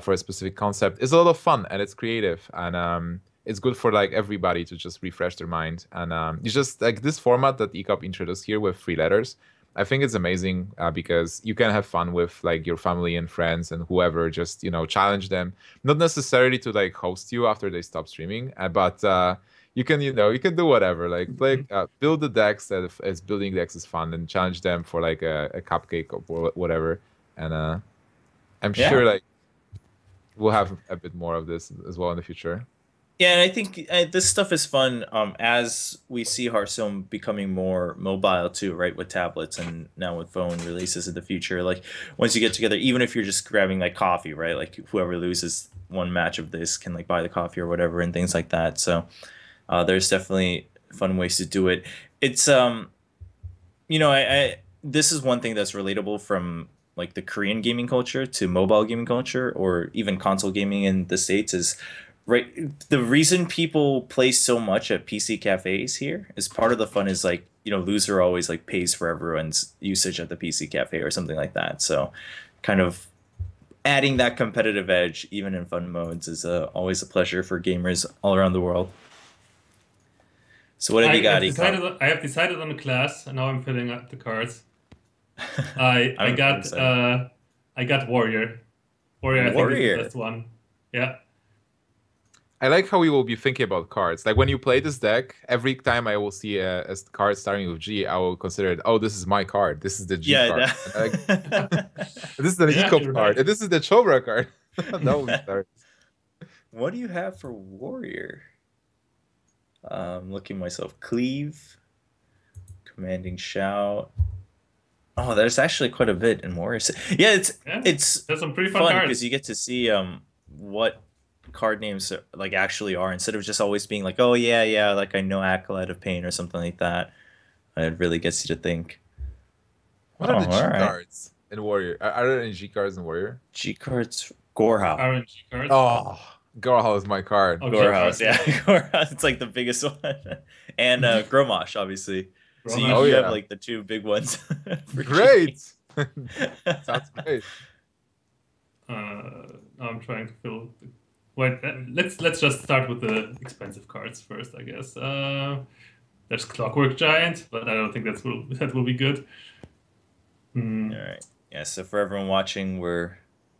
for a specific concept, is a lot of fun and it's creative and it's good for like everybody to just refresh their mind. And it's just like this format that Ekop introduced here with 3 letters. I think it's amazing because you can have fun with like your family and friends and whoever. Just challenge them, not necessarily to like host you after they stop streaming, but You can, you can do whatever. Like play, build the decks as building decks is fun, and challenge them for like a cupcake or whatever. And I'm Yeah. sure like we'll have a bit more of this as well in the future. Yeah, and I think this stuff is fun as we see Hearthstone becoming more mobile too, right? With tablets and now with phone releases in the future. Like once you get together, even if you're just grabbing like coffee, right? Like whoever loses one match of this can like buy the coffee or whatever and things like that. So there's definitely fun ways to do it. It's I this is one thing that's relatable from like the Korean gaming culture to mobile gaming culture or even console gaming in the States is right. The reason people play so much at PC cafes here is part of the fun is like, loser always like pays for everyone's usage at the PC cafe or something like that. So kind of adding that competitive edge even in fun modes is always a pleasure for gamers all around the world. So what have I you got, have Ecom? decided on a class, and now I'm filling up the cards. I I I'm got excited. uh I got Warrior. Warrior, I think, is the Warrior. best one. Yeah. I like how we will be thinking about cards. Like when you play this deck, every time I will see a card starting with G, I will consider it. Oh, this is my card. This is the G Yeah, card. And like, this is an Yeah, Ekop you're card. right. And this is the Chobra card. That will be start. what do you have for warrior? Looking myself cleave, commanding shout. Oh, there's actually quite a bit in warrior. Yeah, Yeah, it's there's some pretty fun fun because cards. you get to see what card names like actually are instead of just always being like, oh yeah, yeah, like I know Acolyte of Pain or something like that. It really gets you to think. What Oh, are the all G right. cards in Warrior? Are there any G cards in Warrior? G cards, Gorehowl. RNG cards. Oh, Girl is my card. Oh, G Gorehouse, cards, yeah, yeah. Gorehouse. It's like the biggest one, and Gromosh, obviously. So you, Oh Romash. you have yeah, like the two big ones for G. great. Sounds great. I'm trying to fill. Wait, let's just start with the expensive cards first, I guess. There's Clockwork Giant, but I don't think that will be good. All Hmm. right. Yeah. So for everyone watching, we're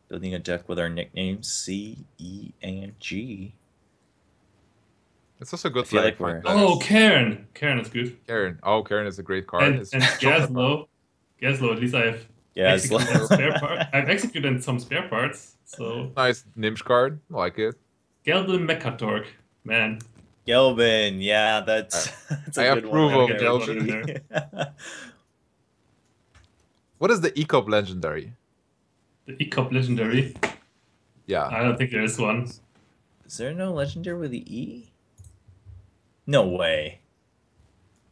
building a deck with our nicknames C, E, and G. It's also I good to feel like like find we're Oh, decks. Cairn. Cairn is good. Karen. Oh, Karen is a great card. And It's and Chopra card. Gaslow. Gaslow, at least I have yeah. It's executed spare part. I've executed some spare parts. So Nice Gnimsh card. I like it. Gelbin Mechatork. Man, Gelbin. Yeah, I, that's I a good one approve gotta right of get there, that one in Gelbin. there. G. What is the Ekop legendary? The Ekop Legendary. Yeah. I don't think there is one. Is there no legendary with the E? No way.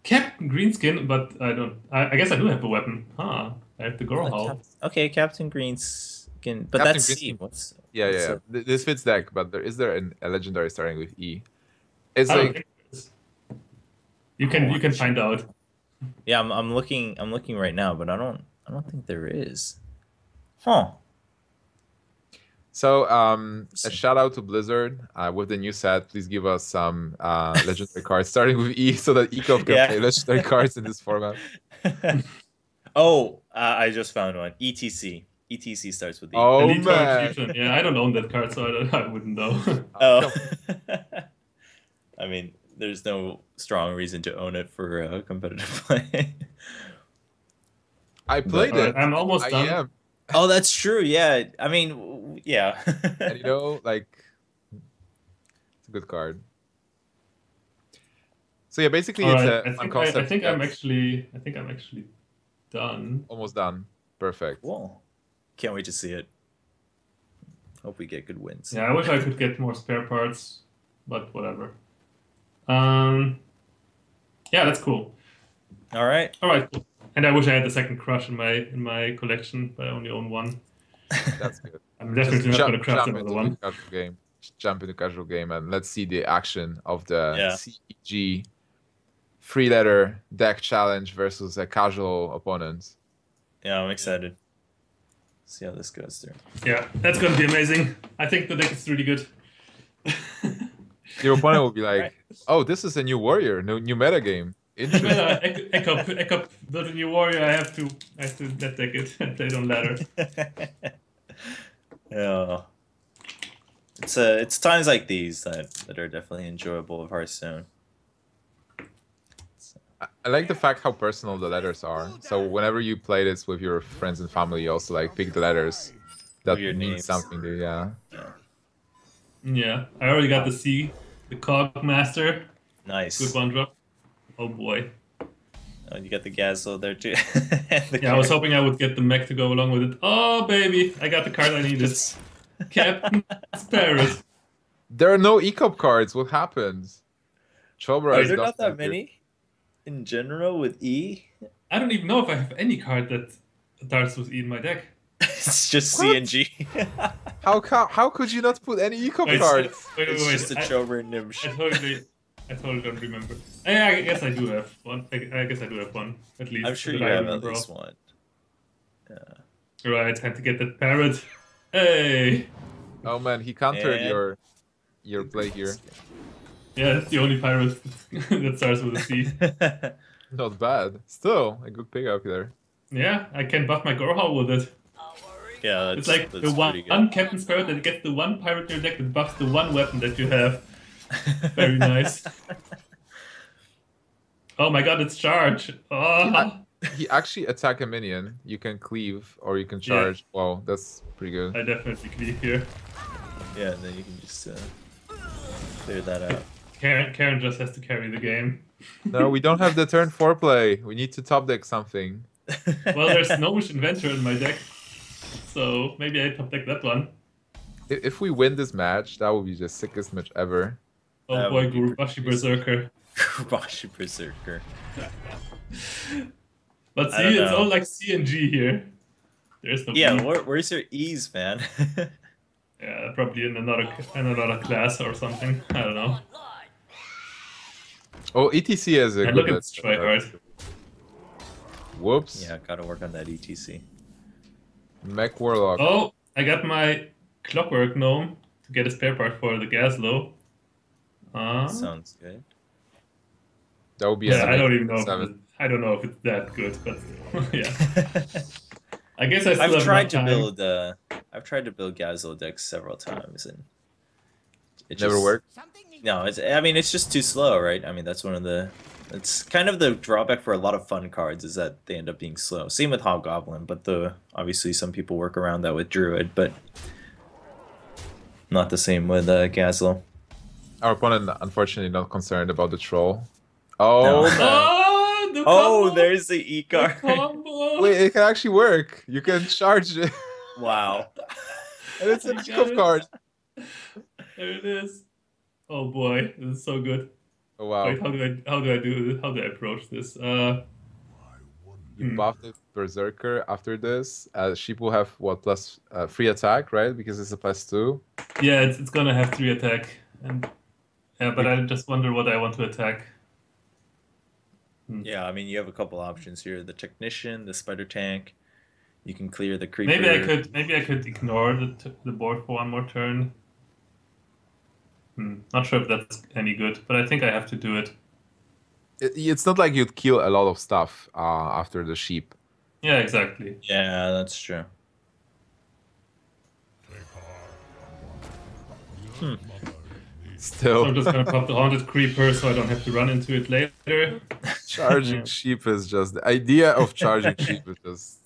Captain Greenskin, but I don't. I guess I do have a weapon. Huh. I have the Oh, the Gorhal. Okay, Captain Greenskin, but Captain that's C. Greenskin. Yeah, yeah, What's yeah. a This fits deck, but a legendary starting with E? It's I don't like think there is. You can oh you can gee. find out. Yeah, I'm looking right now, but I don't think there is. Huh. so. A Interesting. shout out to Blizzard with the new set. Please give us some legendary cards starting with E, so that Ekop can Yeah. play legendary cards in this format. oh, I just found one. ETC. ETC starts with E. Oh Elite Horror man! Chieftain. Yeah, I don't own that card, so I wouldn't know. Oh. Come I mean, there's no strong reason to own it for competitive play. I But played All right, it. I'm almost I done. am, oh, that's true. Yeah. I mean, yeah. and like it's a good card. So yeah, basically All it's right, a fun I concept to think get I think I'm actually done. almost done. Perfect. Cool. Can't wait to see it. Hope we get good wins. Yeah, I wish I could get more spare parts, but whatever. Um, yeah, that's cool. All right. All right, cool. And I wish I had the second crush in my collection, but I only own one. That's good. I'm Just definitely not going to craft another into the one. casual game. Just jump into casual game and let's see the action of the Yeah. CEG three-letter deck challenge versus a casual opponent. Yeah, I'm excited. See how this goes through. Yeah, that's going to be amazing. I think the deck is really good. Your opponent will be All right. like, "Oh, this is a new warrior, new meta game. Interesting." Ekop built a new warrior. I have to net deck it and play it on ladder. yeah. It's times like these that are definitely enjoyable of Hearthstone. I like the fact how personal the letters are. So whenever you play this with your friends and family, you also like pick the letters Of that your mean names. something to you. Yeah. Yeah, I already got the C, the Cog Master. Good Nice. one drop. Oh boy. Oh, you got the Gazelle there too. Yeah, I was hoping I would get the mech to go along with it. Oh baby, I got the card I needed. Just... Captain's Parrot. There are no Ekop cards. What happens? Chobra Are is there not that dominated. many in general with E? I don't even know if I have any card that starts with E in my deck. It's just What? CNG. How could you not put any Ekop Wait, cards? It's just a Chobra and Gnimsh. I totally don't remember. I guess I do have one. I guess I do have one, at least. I'm sure that you I have at remember least of. one. Right, had to get that parrot. Hey! Oh man, he countered And- your play here. Yeah, that's the only pirate that starts with a C. Not bad. Still a good pickup there. Yeah, I can buff my Gorhal with it. Yeah, It's that's, like that's the one pretty good. Captain's Parrot that gets the one pirate in your deck that buffs the one weapon that you have. Very nice. Oh my god, it's charge. Oh. He actually attack a minion. You can cleave or you can Yeah. charge. Wow, that's pretty good. I definitely cleave here. Yeah, and then you can just clear that out. Karen just has to carry the game. No, we don't have the turn 4 play. We need to top deck something. Well, there's Gnimsh Inventor in my deck, so maybe I top deck that one. If we win this match, that would be the sickest match ever. Oh That boy, would be Gurubashi pretty Berserker. Kurobashi Berserker. But I see, don't it's know. all like C and G here. There's no Yeah, B. where's your ease, man? Yeah, probably in another class or something. I don't know. Oh, ETC is a And good look at this tryhard. Whoops. Yeah, gotta work on that ETC. Mech Warlock. Oh, I got my Clockwork Gnome to get a spare part for the Gaslow. Sounds good. That would be Yeah, I don't amazing. even know. I don't know if it's that good, but yeah. I guess I still I've have tried enough to time. build Gazelle decks several times and it Never just, worked. No, it's just too slow, right? I mean, that's one of the it's kind of the drawback for a lot of fun cards is that they end up being slow. Same with Hobgoblin, but obviously some people work around that with Druid, but not the same with Gazelle. Our opponent, unfortunately, not concerned about the troll. Oh, No. man. Oh, the Oh, combo! there's the E The card. combo! Wait, it can actually work. You can charge it. Wow. And it's an I got Ekop it. card. There it is. Oh boy, this is so good. Oh, wow. Wait, how do I approach this? You buff the Berserker after this. Sheep will have, what, plus free attack, right? Because it's a +2. Yeah, it's gonna have 3 attack, and yeah, but I just wonder what I want to attack. Yeah, I mean, you have a couple options here: the Technician, the Spider Tank. You can clear the Creeper. Maybe I could ignore the board for one more turn. Not sure if that's any good, but I think I have to do it. It's not like you'd kill a lot of stuff after the sheep. Yeah, exactly. Yeah, that's true. Still, So I'm just gonna pop the Haunted Creeper so I don't have to run into it later. charging sheep is just the idea of charging sheep is just.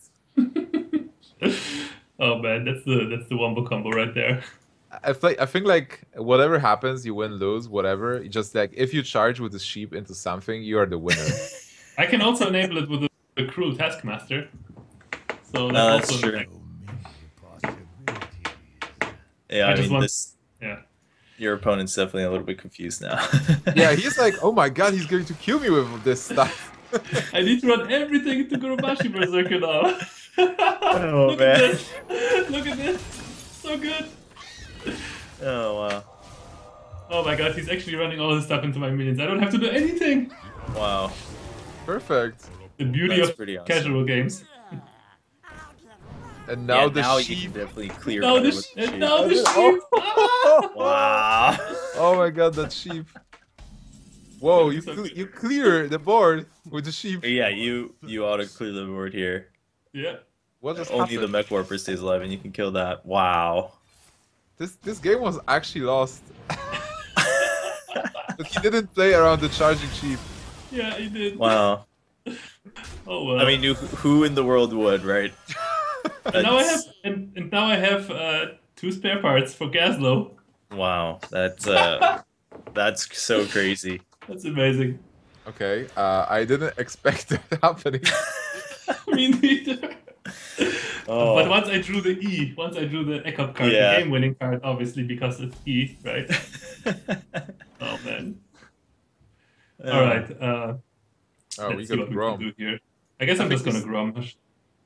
Oh man, that's the wombo combo right there. I think like whatever happens, you win, lose, whatever. Just like if you charge with the sheep into something, you are the winner. I can also enable it with the Cruel Taskmaster. So No, that's that's also true. Yeah, I just mean, want- this yeah. your opponent's definitely a little bit confused now. Yeah, he's like, oh my god, he's going to kill me with this stuff. I need to run everything into Gurubashi Berserker now. Oh, Look man. at this! Look at this! So good! Oh wow, Oh my god, he's actually running all his stuff into my minions. I don't have to do anything! wow. Perfect. The beauty That's of pretty awesome. casual games. And now Yeah, the now you sheep. can definitely clear. Now cover the, with sh- the and sheep. now the Oh. sheep! Ah! Wow. Oh my god, that sheep. Whoa, you, So good. you clear the board with the sheep. Yeah, you auto clear the board here. Yeah. What just Only the happened? Mech Warper stays alive, and you can kill that. Wow. This game was actually lost. But he didn't play around the charging sheep. Yeah, he did. Wow. Oh well. I mean, who in the world would, right? And now I have That's and now I have 2 spare parts for Gaslow. wow. That's so crazy. That's amazing. Okay, I didn't expect that happening. Me neither. But Oh, once I drew the Ekop card, the yeah. game-winning card, obviously because it's E, right? Oh man. All Oh. right. Oh, we Let's see got what we can Grom. do here. I guess I I'm think just gonna this. Grommash.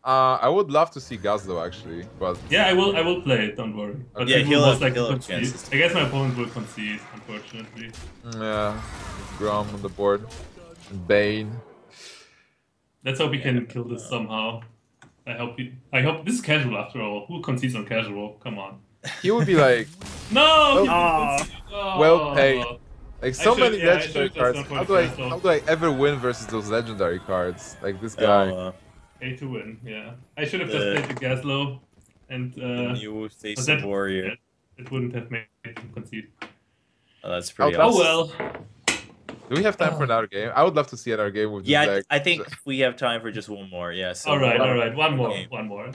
I would love to see Gazlo actually, but Yeah, I will. I will play it. Don't worry. But Yeah, it okay. will most likely he'll have concede. chances to I guess my concede. opponent will concede, unfortunately. Yeah, Grom on the board. Bane. Let's hope we Yeah. can kill this somehow. I hope this is casual after all. Who concedes on casual? Come on. He would be like, No, he well, didn't Oh, concede. well paid. Oh, Like so many I legendary should have just cards. gone for How the do I castle. how do I ever win versus those legendary cards? Like this guy. oh, Pay to win. Yeah, I should have just the played the Gaslow, and new but face of that warrior. yeah, it wouldn't have made him concede. Oh, that's I would pretty love Oh to, awesome. well. do we have time for another game? I would love to see another game with this Yeah, deck. I think we have time for just one more. Yeah, so All right, one all right. One more, game, one more.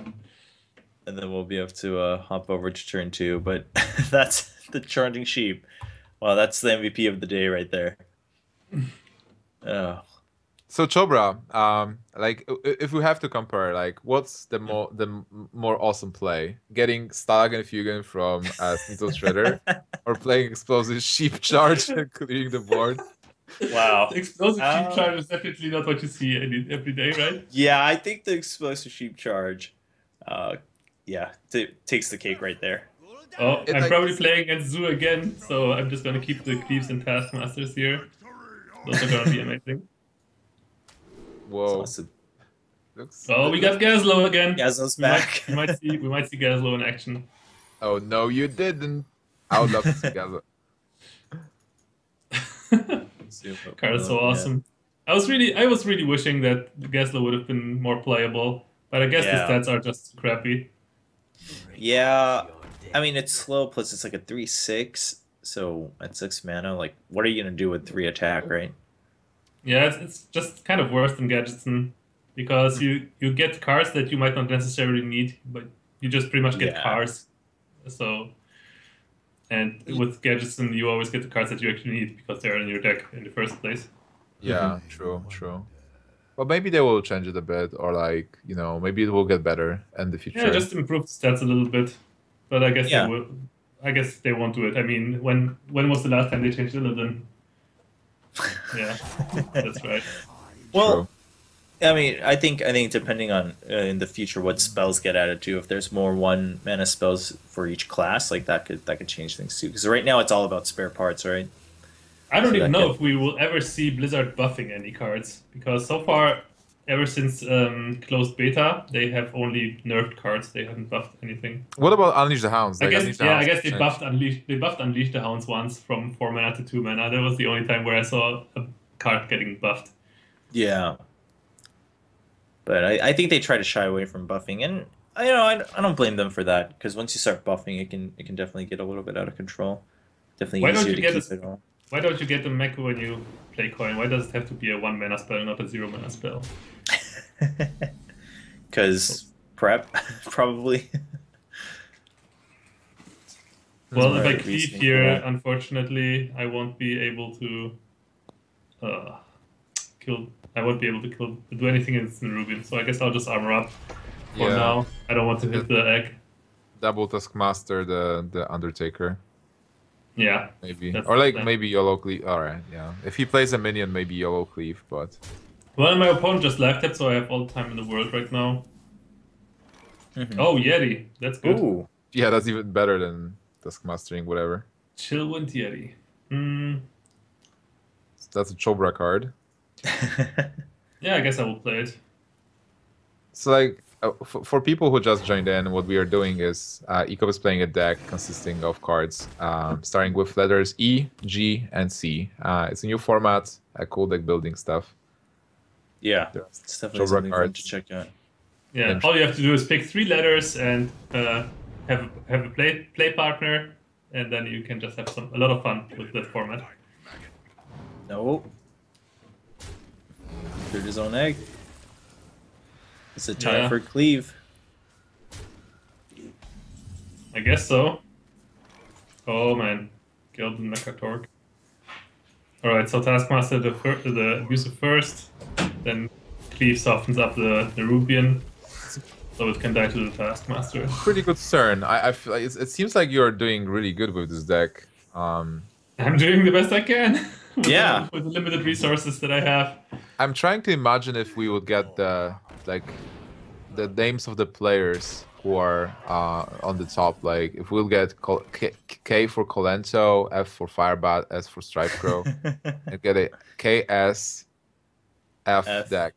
and then we'll be able to hop over to turn 2. But that's the charging sheep. Wow, that's the MVP of the day right there. Oh, So Chobra, like if we have to compare, like what's more awesome play? Getting Stalag and Fugen from Sneasel Shredder, or playing Explosive Sheep Charge and clearing the board? wow. Explosive sheep charge is definitely not what you see every day, right? Yeah, I think the explosive sheep charge, uh, yeah, takes the cake right there. Oh, It I'm like probably playing against Zoo again, so I'm just gonna keep the Cleaves and Taskmasters here. Those are gonna be amazing. whoa, Awesome. looks. Oh, we got Gaslow again. Gazlo's back. We might see Gaslow in action. Oh no, you didn't. I would love to see Gaza. Card is so awesome. I was really wishing that Gaslow would have been more playable, but I guess the Yeah. stats are just crappy. Yeah, I mean it's slow. Plus it's like a 3/6. So at 6 mana, like what are you gonna do with 3 attack, right? Yeah, it's just kind of worse than Gadgetzan because you get cards that you might not necessarily need, but you just pretty much get Yeah. cards. So, and with Gadgetzan, you always get the cards that you actually need because they're in your deck in the first place. Yeah, true. Well, maybe they will change it a bit, or like maybe it will get better in the future. Yeah, just improve the stats a little bit, but I guess Yeah. they will. I guess they won't do it. I mean, when was the last time they changed Illidan? Yeah, that's right. Well, True. I mean, I think depending on in the future what spells get added to, if there's more 1 mana spells for each class, like that could change things too. Because right now it's all about spare parts, right? I don't So even that know could- if we will ever see Blizzard buffing any cards because so far, ever since closed beta, they have only nerfed cards. They haven't buffed anything. What about Unleash the Hounds? I Like, guess Unleash the yeah, I Hounds guess they changed. buffed Unleash. They buffed Unleash the Hounds once from 4 mana to 2 mana. That was the only time where I saw a card getting buffed. Yeah. But I think they try to shy away from buffing, and I don't blame them for that because once you start buffing, it can definitely get a little bit out of control. Definitely Why don't easier you to get keep a- it all. Why don't you get the mech when you play coin? Why does it have to be a 1 mana spell, not a 0 mana spell? Because prep, probably. Well, if I Right, cleave reasoning for here, that. unfortunately, I won't be able to kill. I won't be able to do anything against Nerubian. So I guess I'll just armor up for Yeah. now. I don't want to hit the egg. Double Taskmaster, the Undertaker, Yeah. maybe, That's or the like plan. maybe YOLO Cleave. All right, yeah. If he plays a minion, maybe YOLO Cleave, but Well, my opponent just left it, so I have all the time in the world right now. Mhm. Oh, Yeti. That's good. Ooh. yeah, that's even better than Taskmastering, whatever. Chillwind Yeti. Hmm. That's a Chobra card. Yeah, I guess I will play it. So like for people who just joined in, what we are doing is Ekop is playing a deck consisting of cards starting with letters E, G, and C. It's a new format, cool deck building stuff. Yeah, There's it's definitely Chobra something fun cards. to check out. Yeah, Gnimsh. all you have to do is pick 3 letters and have a play partner, and then you can just have a lot of fun with that format. No. cleared his own egg. Is it time Yeah. for cleave? I guess so. Oh man, killed the Mecha Torque. Alright, so Taskmaster the abusive first, then Cleave softens up the Nerubian, so it can die to the Taskmaster. Pretty good turn. I feel like it seems like you're doing really good with this deck. I'm doing the best I can with, Yeah. with the limited resources that I have. I'm trying to imagine if we would get the names of the players who are on the top. Like if we'll get K for Colento, F for Firebat, S for Stripe Crow, and get a KSF F. deck.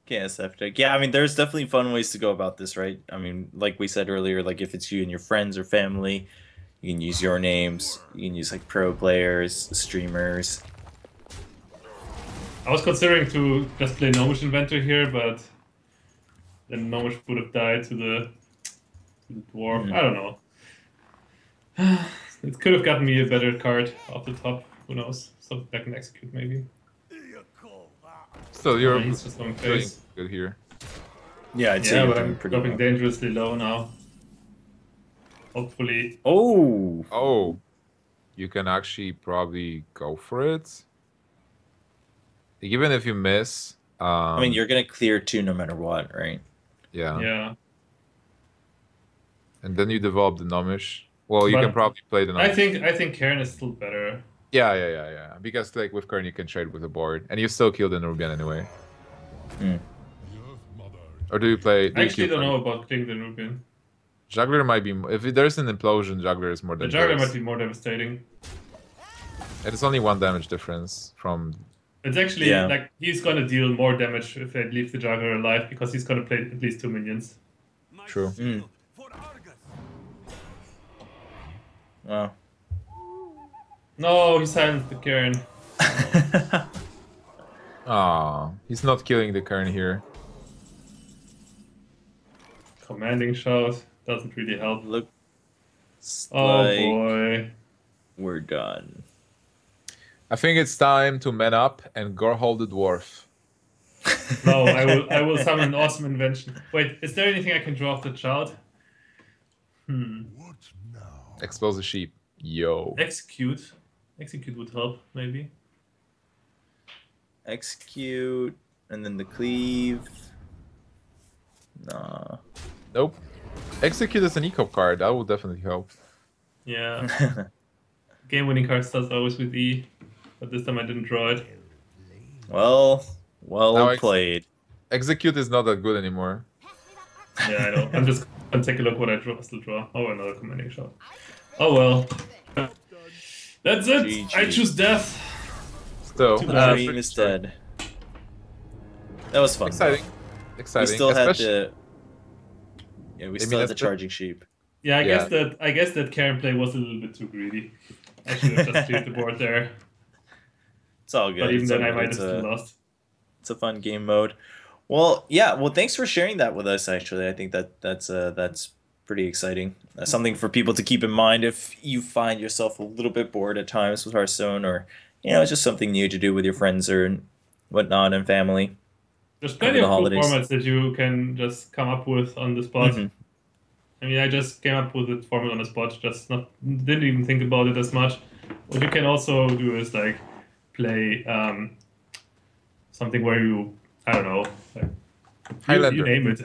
KSF deck. Yeah, I mean, there's definitely fun ways to go about this, right? I mean, like we said earlier, like if it's you and your friends or family, you can use your names. You can use like pro players, streamers. I was considering to just play Gnomish Inventor here, but then Gnomish would have died to the dwarf. I don't know. It could have gotten me a better card off the top. Who knows? Something I can execute maybe. So you're He's just going doing face. good here. Yeah, I'd say Yeah, you're but doing I'm pretty dropping well. dangerously low now. Hopefully. Oh, Oh, you can actually probably go for it. Even if you miss, I mean, you're gonna clear 2 no matter what, right? yeah. Yeah. And then you develop the Gnomish. Well, you But can probably play the Gnomish. I think Karen is still better. Yeah. Because like with Kern, you can trade with the board, and you still kill the Nerubian anyway. Or do you play? I actually don't know about killing the Nubian. Juggler might be. If there's an implosion, Juggler is more The dangerous. Juggler might be more devastating. And it's only 1 damage difference from. It's actually Yeah. like he's gonna deal more damage if I leave the Juggler alive because he's gonna play at least 2 minions. True. Wow. No, he silenced the Karen. Ah, he's not killing the Kern here. Commanding shout doesn't really help. Looks Oh like boy. we're done. I think it's time to man up and Gorhol the Dwarf. No, I will summon an awesome invention. Wait, is there anything I can draw off the child? Expose the sheep. Yo. Execute. Execute would help, maybe. Execute, and then the cleave. Nah. Nope. Execute is an Ekop card. That would definitely help. Yeah. Game winning card starts always with E, but this time I didn't draw it. Well Now played. Execute is not that good anymore. Yeah, I know. I'm just gonna take a look what I still draw. Oh, another commanding shot. Oh well. That's it. GG. I choose death. So, Too bad. Dream is dead. That was fun. exciting. Though. We Exciting. still had Especially- the. Yeah, we still had the that's the- charging sheep. Yeah, I Yeah. guess that Karen play was a little bit too greedy. I should have just cleared the board there. It's all good. But even It's then all I good. might have still lost. It's a fun game mode. Well, yeah. Well, thanks for sharing that with us. Actually, I think that's pretty exciting. Something for people to keep in mind if you find yourself a little bit bored at times with Hearthstone, or it's just something new to do with your friends or whatnot and family. There's plenty Over of the cool holidays. formats that you can just come up with on the spot. Mhm. I mean, I just came up with the format on the spot, didn't even think about it as much. What you can also do is like play something where I don't know, like, Highlander. you name it.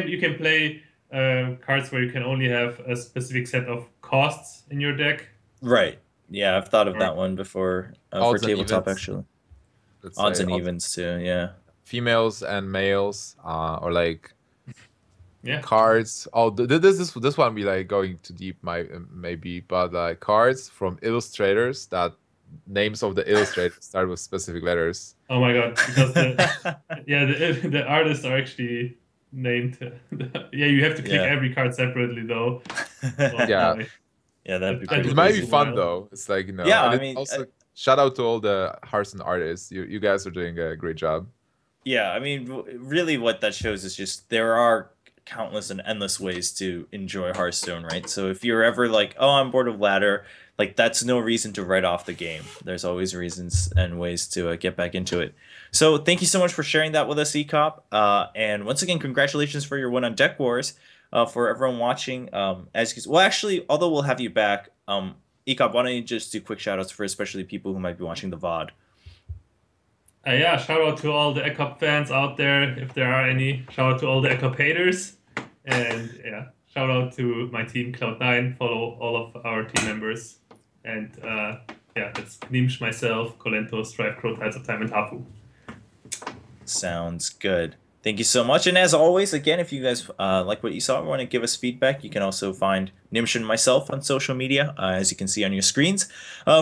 You can play cards where you can only have a specific set of costs in your deck. Right. Yeah, I've thought of Or- that one before for Odds and tabletop evens. actually. Let's Odds say and evens too. Yeah. Females and males, or like Yeah. cards. Oh, this one be like going too deep, maybe, but like cards from illustrators that names of the illustrators start with specific letters. Oh my god, because the artists are actually named. Yeah, you have to click Yeah. every card separately though. Oh, Yeah. boy. Yeah, that'd be That pretty It might be crazy. fun wild. though. It's like Yeah, and I it mean, also shout out to all the Hearthstone artists. You guys are doing a great job. Yeah, I mean, really, what that shows is just there are countless and endless ways to enjoy Hearthstone, right? So if you're ever like, oh, I'm bored of ladder, like that's no reason to write off the game. There's always reasons and ways to get back into it. So thank you so much for sharing that with us, Ekop. And once again, congratulations for your win on Deck Wars. For everyone watching, as you can, well, actually, although we'll have you back, Ekop, why don't you just do quick shout outs for especially people who might be watching the VOD? Yeah, shout out to all the Ekop fans out there, if there are any. Shout out to all the Ekop haters. And yeah, shout out to my team Cloud9. Follow all of our team members. And yeah, it's Gnimsh, myself, Colento, Strife, Crow, Tides of Time, and Hafu. Sounds good. Thank you so much. And as always, again, if you guys like what you saw and want to give us feedback, you can also find Gnimsh and myself on social media, as you can see on your screens.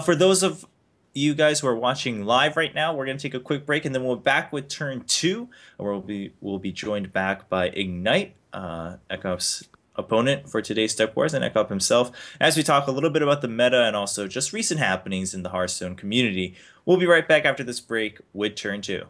For those of you guys who are watching live right now, we're going to take a quick break, and then we'll be back with turn 2, where we'll be joined back by Ignite, Ekop's opponent for today's Deck Wars, and Ekop himself, as we talk a little bit about the meta and also just recent happenings in the Hearthstone community. We'll be right back after this break with turn 2.